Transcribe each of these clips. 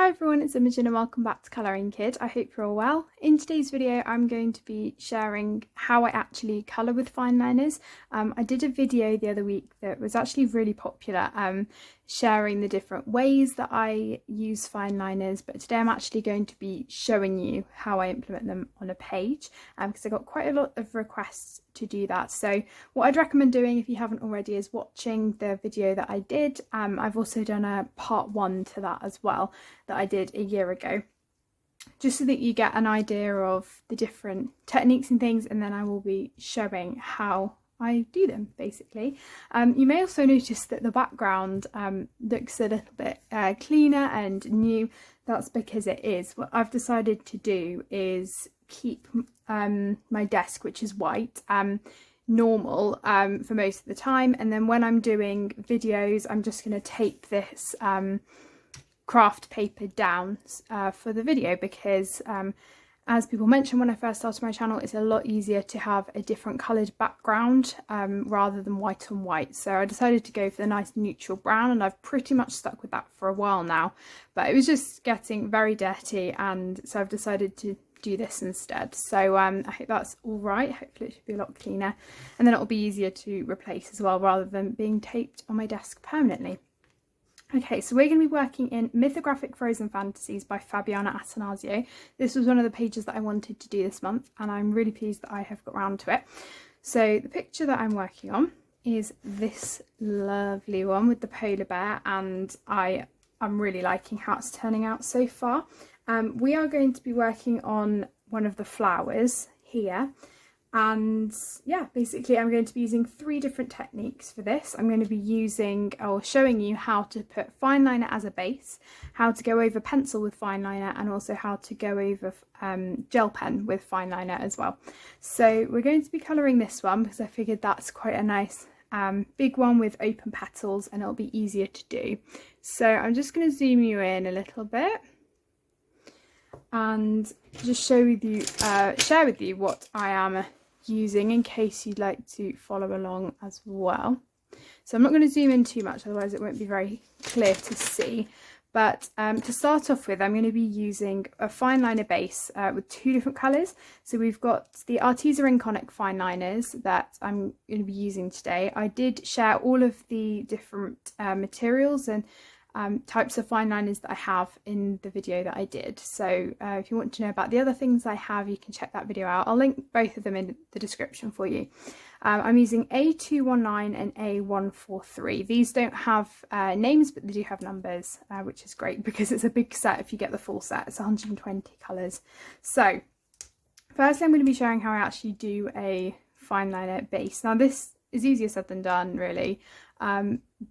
Hi everyone, it's Imogen and welcome back to Colouring Kid. I hope you're all well. In today's video I'm going to be sharing how I actually colour with fine liners. I did a video the other week that was actually really popular, sharing the different ways that I use fine liners, but today I'm actually going to be showing you how I implement them on a page because I got quite a lot of requests to do that. So what I'd recommend doing if you haven't already is watching the video that I did. I've also done a part 1 to that as well that I did a year ago, just so that you get an idea of the different techniques and things, and then I will be showing how I do them basically. You may also notice that the background looks a little bit cleaner and new. That's because it is. What I've decided to do is keep my desk, which is white, normal for most of the time, and then when I'm doing videos I'm just going to tape this craft paper down for the video because as people mentioned when I first started my channel, it's a lot easier to have a different coloured background rather than white on white. So I decided to go for the nice neutral brown, and I've pretty much stuck with that for a while now, but it was just getting very dirty, and so I've decided to do this instead. So I hope that's all right. Hopefully it should be a lot cleaner, and then it'll be easier to replace as well rather than being taped on my desk permanently. Okay, so we're going to be working in Mythographic Frozen Fantasies by Fabiana Attanasio. This was one of the pages that I wanted to do this month, and I'm really pleased that I have got around to it. So the picture that I'm working on is this lovely one with the polar bear, and I'm really liking how it's turning out so far. We are going to be working on one of the flowers here, and yeah, basically I'm going to be using 3 different techniques for this. I'm going to be using or showing you how to put fine liner as a base, how to go over pencil with fine liner, and also how to go over gel pen with fine liner as well. So we're going to be colouring this one because I figured that's quite a nice big one with open petals, and it'll be easier to do. So I'm just going to zoom you in a little bit and just share with you what I am using in case you'd like to follow along as well. So I'm not going to zoom in too much, otherwise it won't be very clear to see. But to start off with, I'm going to be using a fine liner base with 2 different colours. So we've got the Arteza Inconic fine liners that I'm going to be using today. I did share all of the different materials and types of fine liners that I have in the video that I did. So if you want to know about the other things I have, you can check that video out. I'll link both of them in the description for you. I'm using A219 and A143. These don't have names, but they do have numbers, which is great because it's a big set. If you get the full set, it's 120 colours. So firstly, I'm going to be showing how I actually do a fine liner base. Now this is easier said than done, really.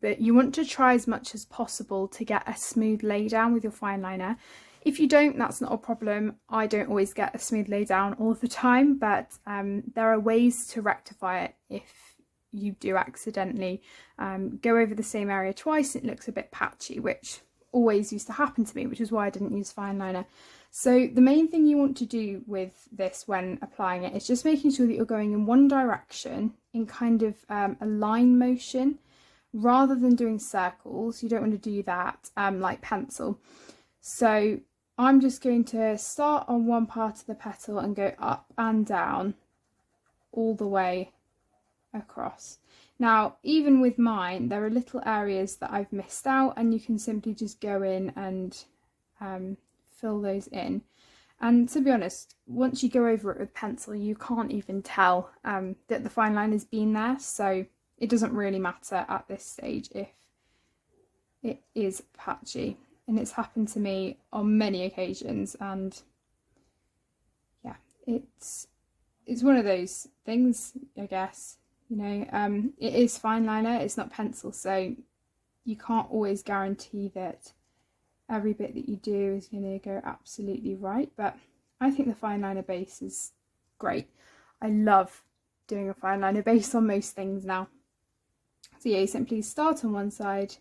But you want to try as much as possible to get a smooth lay down with your fine liner. If you don't, that's not a problem. I don't always get a smooth lay down all the time, but there are ways to rectify it if you do accidentally go over the same area twice and it looks a bit patchy, which always used to happen to me, which is why I didn't use fine liner. So the main thing you want to do with this when applying it is just making sure that you're going in one direction in kind of a line motion rather than doing circles. You don't want to do that like pencil. So I'm just going to start on one part of the petal and go up and down all the way across. Now, even with mine, there are little areas that I've missed out, and you can simply just go in and fill those in. And to be honest, once you go over it with pencil, you can't even tell that the fine line has been there, so it doesn't really matter at this stage if it is patchy. And it's happened to me on many occasions, and yeah, it's one of those things, I guess. You know, it is fine liner, it's not pencil, so you can't always guarantee that every bit that you do is going to go absolutely right, but I think the fine liner base is great. I love doing a fine liner base on most things now. So yeah, you simply start on one side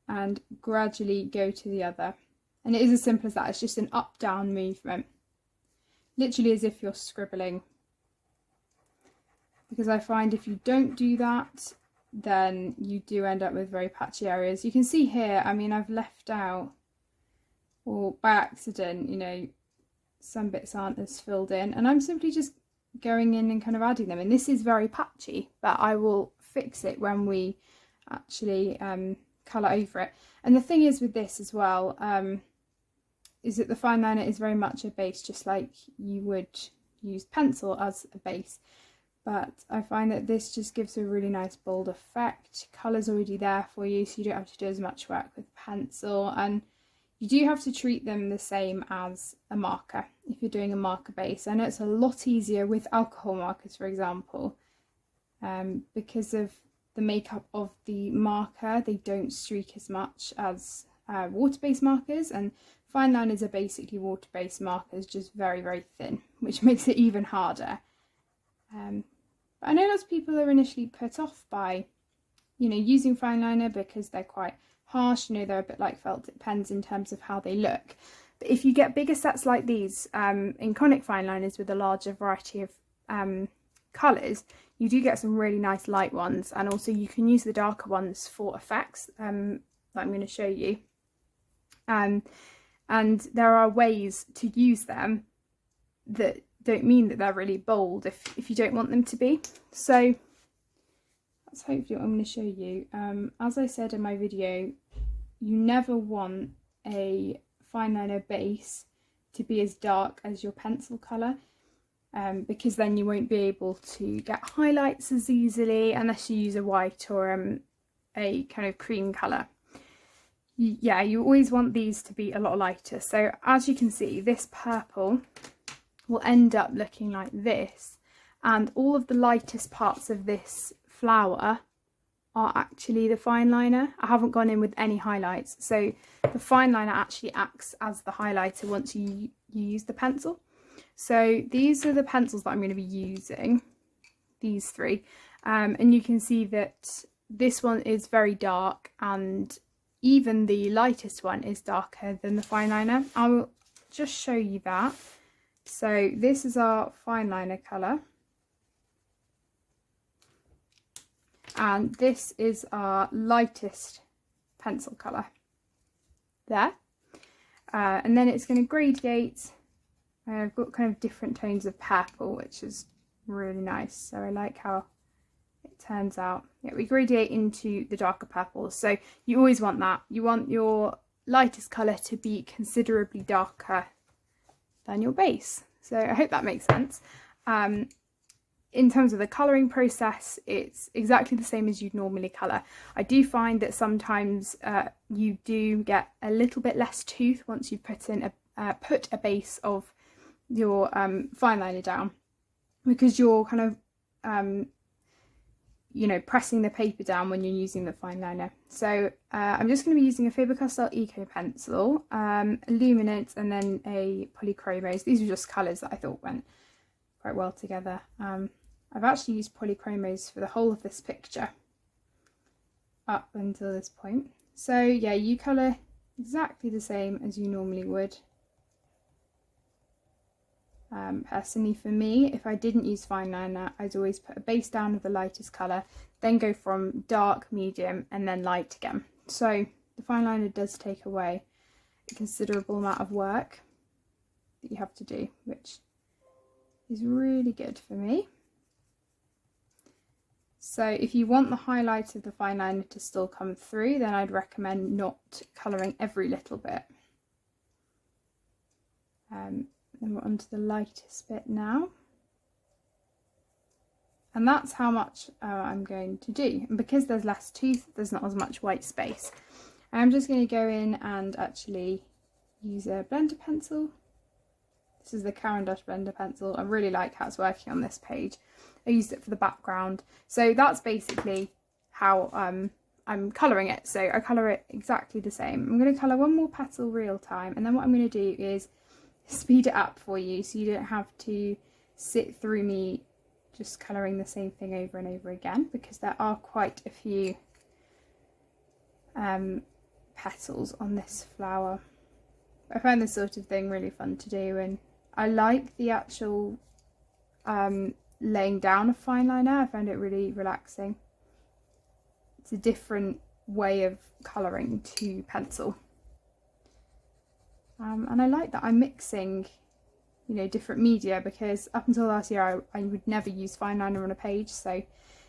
and gradually go to the other, and it is as simple as that. It's just an up down movement, literally as if you're scribbling, because I find if you don't do that, then you do end up with very patchy areas. You can see here, I mean, I've left out or by accident, you know, some bits aren't as filled in, and I'm simply just going in and kind of adding them. And this is very patchy, but I will fix it when we actually colour over it. And the thing is with this as well, is that the fine liner is very much a base, just like you would use pencil as a base. But I find that this just gives a really nice bold effect. Colour's already there for you, so you don't have to do as much work with pencil. And you do have to treat them the same as a marker if you're doing a marker base. I know it's a lot easier with alcohol markers, for example, because of the makeup of the marker. They don't streak as much as water-based markers, and fine liners are basically water-based markers, just very, very thin, which makes it even harder. But I know lots of people are initially put off by, you know, using fine liner because they're quite harsh, you know, they're a bit like felt tip pens in terms of how they look. But if you get bigger sets like these, in conic fine liners with a larger variety of colours, you do get some really nice light ones, and also you can use the darker ones for effects that I'm going to show you. And there are ways to use them that don't mean that they're really bold if you don't want them to be. So that's hopefully what I'm going to show you. As I said in my video, you never want a fine liner base to be as dark as your pencil colour, because then you won't be able to get highlights as easily unless you use a white or a kind of cream colour. Yeah, you always want these to be a lot lighter. So as you can see, this purple will end up looking like this, and all of the lightest parts of this flower are actually the fine liner. I haven't gone in with any highlights, so the fine liner actually acts as the highlighter once you use the pencil. So these are the pencils that I'm going to be using, these three, and you can see that this one is very dark, and even the lightest one is darker than the fine liner. I will just show you that. So this is our fine liner colour, and this is our lightest pencil colour there, and then it's going to gradiate. I've got kind of different tones of purple, which is really nice, so I like how it turns out. Yeah, we gradiate into the darker purples, so you always want that. You want your lightest colour to be considerably darker than your base. So I hope that makes sense. In terms of the colouring process, it's exactly the same as you'd normally colour. I do find that sometimes you do get a little bit less tooth once you've put a base of your fine liner down, because you're kind of you know, pressing the paper down when you're using the fine liner. So I'm just going to be using a Faber-Castell Eco pencil, a luminance, and then a polychromos. These are just colours that I thought went quite well together. I've actually used polychromos for the whole of this picture up until this point. So yeah, you colour exactly the same as you normally would. Personally for me, if I didn't use fine liner, I'd always put a base down of the lightest colour, then go from dark, medium, and then light again. So the fine liner does take away a considerable amount of work that you have to do, which is really good for me. So if you want the highlight of the fine liner to still come through, then I'd recommend not colouring every little bit. Then we're onto the lightest bit now, and that's how much I'm going to do. And because there's less tooth, there's not as much white space. I'm just going to go in and actually use a blender pencil. This is the Caran d'Ache blender pencil. I really like how it's working on this page. I used it for the background. So that's basically how I'm colouring it. So I colour it exactly the same. I'm going to colour one more petal real time, and then what I'm going to do is speed it up for you so you don't have to sit through me just colouring the same thing over and over again, because there are quite a few petals on this flower. I find this sort of thing really fun to do, and I like the actual laying down of fine liner. I find it really relaxing. It's a different way of colouring to pencil. And I like that I'm mixing, you know, different media, because up until last year I would never use fine liner on a page, so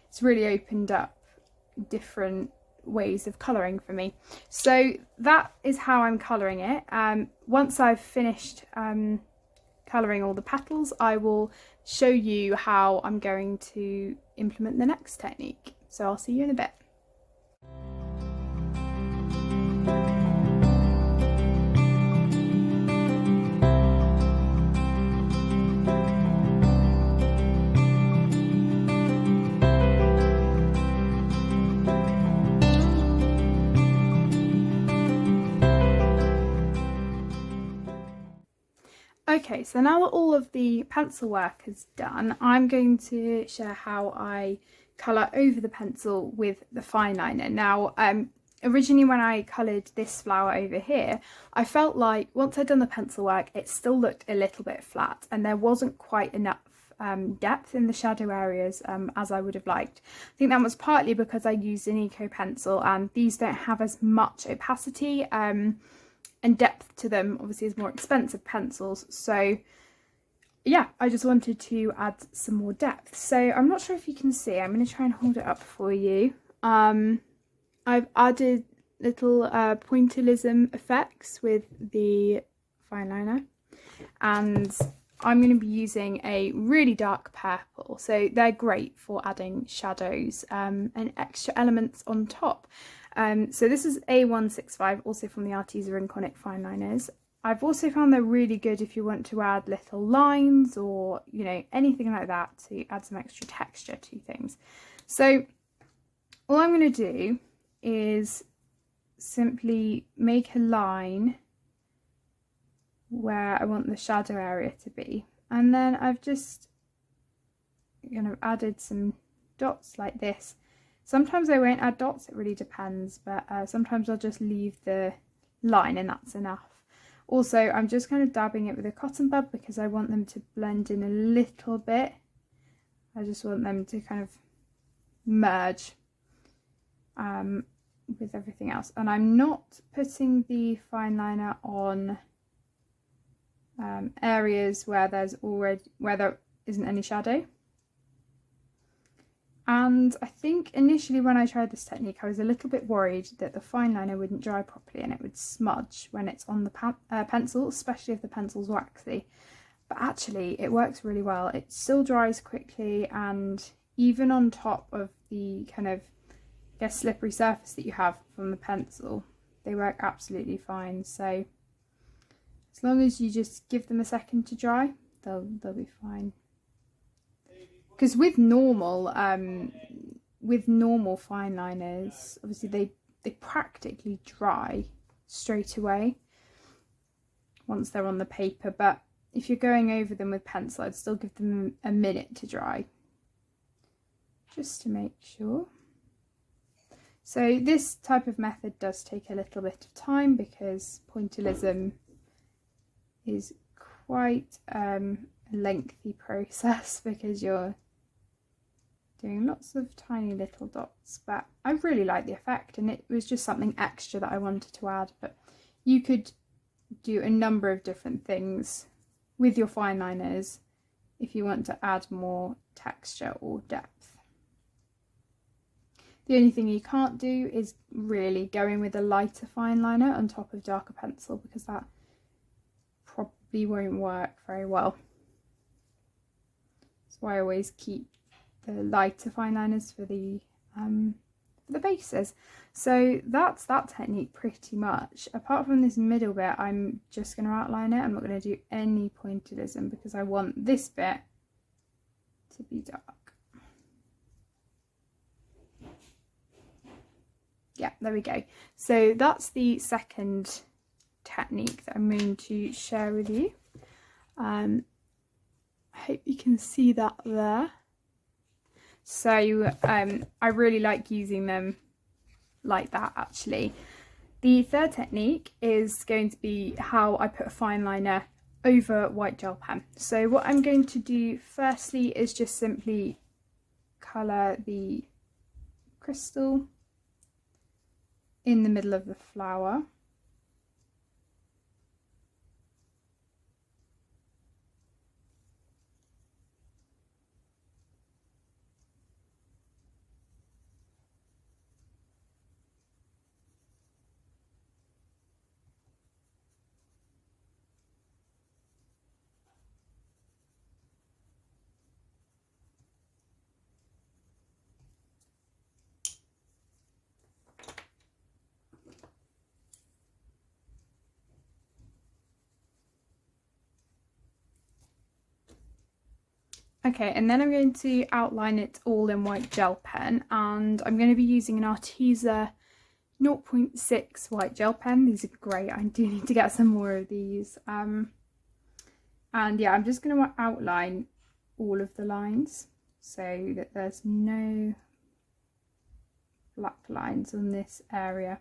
it's really opened up different ways of colouring for me. So that is how I'm colouring it. Once I've finished colouring all the petals, I will show you how I'm going to implement the next technique. So I'll see you in a bit. Okay, so now that all of the pencil work is done, I'm going to share how I colour over the pencil with the fine liner. Now, originally when I coloured this flower over here, I felt like once I'd done the pencil work, it still looked a little bit flat and there wasn't quite enough depth in the shadow areas as I would have liked. I think that was partly because I used an eco pencil and these don't have as much opacity and depth to them, obviously, as more expensive pencils. So yeah, I just wanted to add some more depth. So I'm not sure if you can see, I'm going to try and hold it up for you. I've added little pointillism effects with the fine liner, and I'm going to be using a really dark purple, so they're great for adding shadows and extra elements on top. So this is A165, also from the Arteza Inconic fine liners. I've also found they're really good if you want to add little lines or, you know, anything like that to add some extra texture to things. So all I'm going to do is simply make a line where I want the shadow area to be, and then I've just kind of added some dots like this. Sometimes I won't add dots, it really depends, but sometimes I'll just leave the line and that's enough. Also, I'm just kind of dabbing it with a cotton bud because I want them to blend in a little bit. I just want them to kind of merge with everything else. And I'm not putting the fine liner on areas where there isn't any shadow. And I think initially when I tried this technique, I was a little bit worried that the fine liner wouldn't dry properly and it would smudge when it's on the pencil, especially if the pencil's waxy. But actually it works really well. It still dries quickly, and even on top of the kind of, I guess, slippery surface that you have from the pencil, they work absolutely fine. So as long as you just give them a second to dry, they'll be fine. Because with normal fine liners, obviously they practically dry straight away once they're on the paper, but if you're going over them with pencil, I'd still give them a minute to dry, just to make sure. So this type of method does take a little bit of time because pointillism is quite a lengthy process because you're doing lots of tiny little dots, but I really like the effect and it was just something extra that I wanted to add. But you could do a number of different things with your fine liners if you want to add more texture or depth. The only thing you can't do is really go in with a lighter fine liner on top of darker pencil, because that probably won't work very well. That's why I always keep the lighter fine liners for the bases. So that's that technique pretty much. Apart from this middle bit, I'm just going to outline it. I'm not going to do any pointillism because I want this bit to be dark. Yeah, there we go. So that's the second technique that I'm going to share with you. I hope you can see that there. So I really like using them like that actually. The third technique is going to be how I put a fine liner over white gel pen. So what I'm going to do firstly is just simply colour the crystal in the middle of the flower. Okay, and then I'm going to outline it all in white gel pen, and I'm going to be using an Arteza 0.6 white gel pen. These are great. I do need to get some more of these. And yeah, I'm just going to outline all of the lines so that there's no black lines on this area.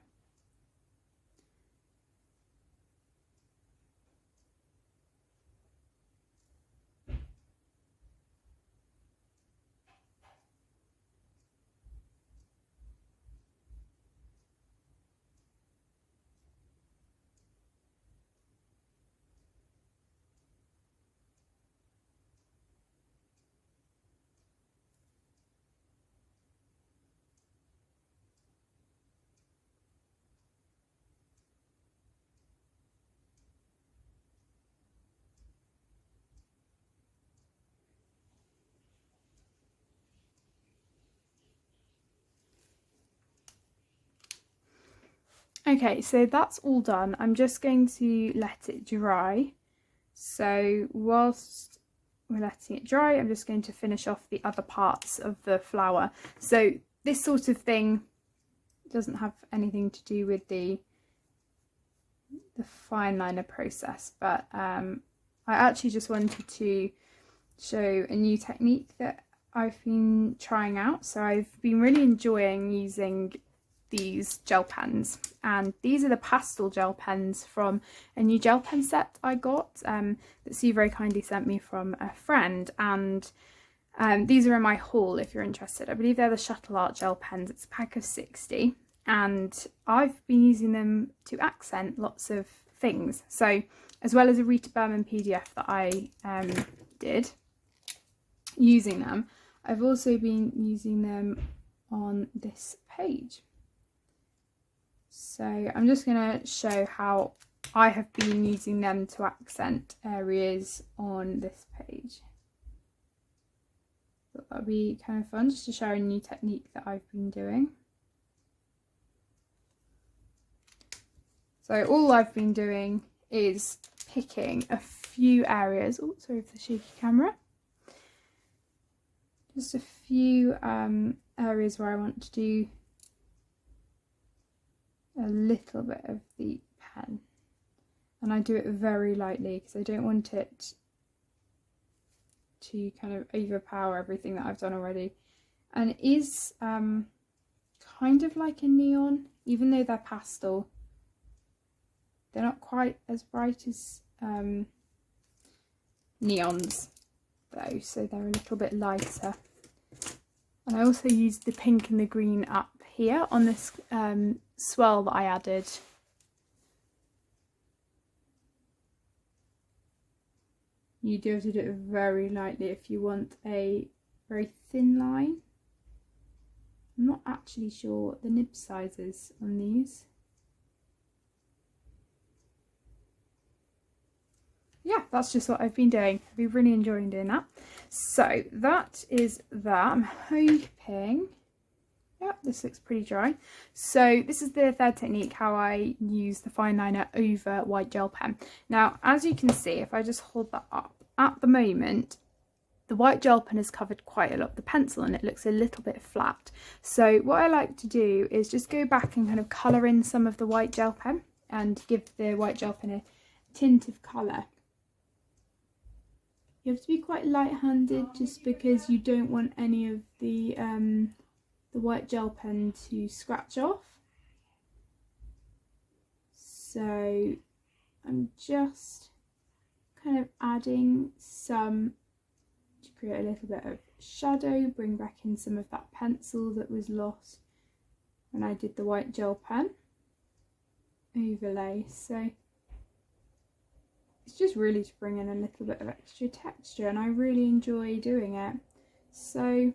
Okay, so that's all done. I'm just going to let it dry. So whilst we're letting it dry, I'm just going to finish off the other parts of the flower. So this sort of thing doesn't have anything to do with the fine liner process, but I actually just wanted to show a new technique that I've been trying out. So I've been really enjoying using these gel pens, and these are the Pastel Gel Pens from a new gel pen set I got that Sue very kindly sent me from a friend, and these are in my haul if you're interested. I believe they're the Shuttle Art Gel Pens. It's a pack of 60, and I've been using them to accent lots of things. So as well as a Rita Berman PDF that I did using them, I've also been using them on this page. So I'm just going to show how I have been using them to accent areas on this page. Thought that would be kind of fun, just to show a new technique that I've been doing. So all I've been doing is picking a few areas. Oh, sorry for the shaky camera. Just a few areas where I want to do a little bit of the pen, and I do it very lightly because I don't want it to kind of overpower everything that I've done already. And it is kind of like a neon, even though they're pastel. They're not quite as bright as neons though, so they're a little bit lighter. And I also used the pink and the green up here on this swirl that I added. You do have to do it very lightly if you want a very thin line. I'm not actually sure the nib sizes on these. Yeah, that's just what I've been doing. I've been really enjoying doing that. So that is that. I'm hoping, yeah, this looks pretty dry. So this is the third technique, how I use the fine liner over white gel pen. Now, as you can see, if I just hold that up, at the moment, the white gel pen has covered quite a lot of the pencil and it looks a little bit flat. So what I like to do is just go back and kind of colour in some of the white gel pen and give the white gel pen a tint of colour. You have to be quite light-handed just because you don't want any of the white gel pen to scratch off. So I'm just kind of adding some to create a little bit of shadow, bring back in some of that pencil that was lost when I did the white gel pen overlay. So it's just really to bring in a little bit of extra texture, and I really enjoy doing it. So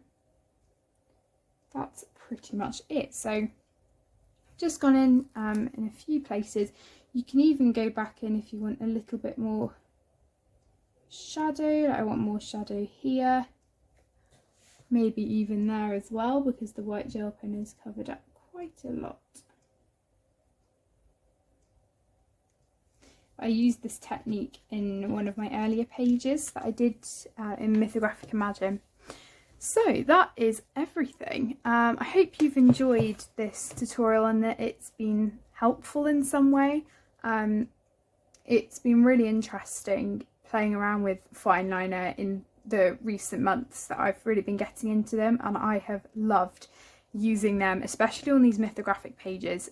that's pretty much it. So I've just gone in a few places. You can even go back in if you want a little bit more shadow. I want more shadow here, maybe even there as well, because the white gel pen is covered up quite a lot. I used this technique in one of my earlier pages that I did in Mythographic Imagine. So that is everything. I hope you've enjoyed this tutorial and that it's been helpful in some way. It's been really interesting playing around with Fineliner in the recent months that I've really been getting into them, and I have loved using them, especially on these mythographic pages.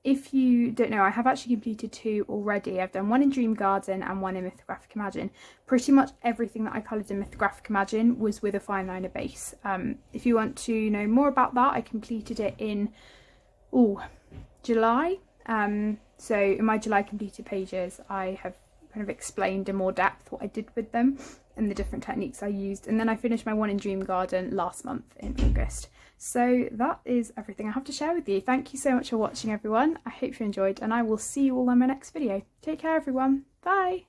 If you don't know, I have actually completed 2 already. I've done one in Dream Garden and one in Mythographic Imagine. Pretty much everything that I coloured in Mythographic Imagine was with a Fineliner base. If you want to know more about that, I completed it in July. So in my July completed pages, I have kind of explained in more depth what I did with them and the different techniques I used. And then I finished my one in Dream Garden last month in August. So that is everything I have to share with you. Thank you so much for watching, everyone. I hope you enjoyed, and I will see you all on my next video. Take care, everyone. Bye.